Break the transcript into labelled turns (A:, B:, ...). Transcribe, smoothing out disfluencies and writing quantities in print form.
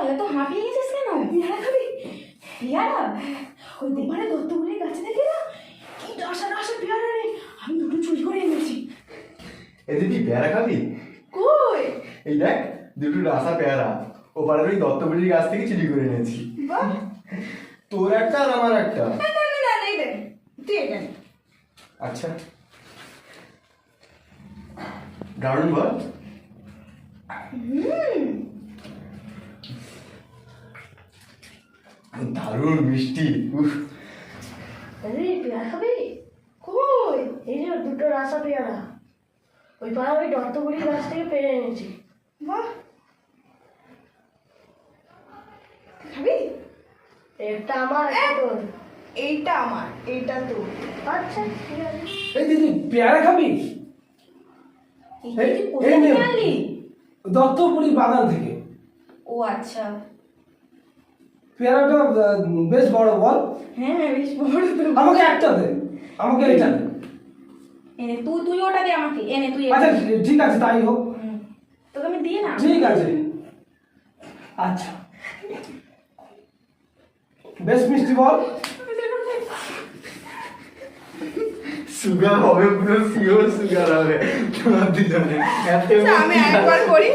A: এত হাঁপিয়ে গেছিস কেন?
B: পেয়ারা খাবি?
A: পেয়ারা?
B: ওই দোকানে দত্তগুলির গাছে দেখে না কি ডাসা ডাসা পেয়ারা রে, আমি দুটো চুরি করে এনেছি।
C: এতে তুই পেয়ারা খাবি?
B: কই?
C: এই দেখ দুটো রাসা পেয়ারা ও পাড়ার ওই দত্তগুলির গাছ থেকে চুরি করে এনেছি।
B: বাহ,
C: তোর একটা আর আমার একটা।
B: না না না না, এই দেখ তুই এটা নে।
C: আচ্ছা দারুণ বল। দারুণ মিষ্টি। উফ,
D: আরে পেয়ারা খাবি? কই? এই যে দুটো রাসা পেয়ারা ওই পাড়া ওই দত্তগুড়ি গাছ থেকে পেরে এনেছি।
B: বাহ, তুই খাবি?
D: একটা আমার একটা তোর।
B: এইটা আমার, এইটা তোর।
D: আচ্ছা ঠিক আছে।
E: এই দিদি পেয়ারা খাবি?
A: এই তুই কোথা
E: এই নে।
A: থেকে আনলি?
E: দত্তপুরি বাগান থেকে।
A: ও আচ্ছা,
E: পেয়ারাটা বেশ বড় বল।
B: হ্যাঁ বেশ বড় তো।
E: আমাকে একটা দে, আমাকে এটা দে।
A: এনে তুই ওটা দে আমাকে, এনে তুই এটা
E: আচ্ছা
A: দে।
E: ঠিক আছে তাই হোক।
A: তোকে আমি দিয়ে না।
E: ঠিক আছে আচ্ছা বেশ মিষ্টি বল।
C: সুগার হবে পুরো, পিওর সুগার হবে তোমার দুজনে। এত
B: আচ্ছা, আমি
C: মিষ্টি
B: একবার করি।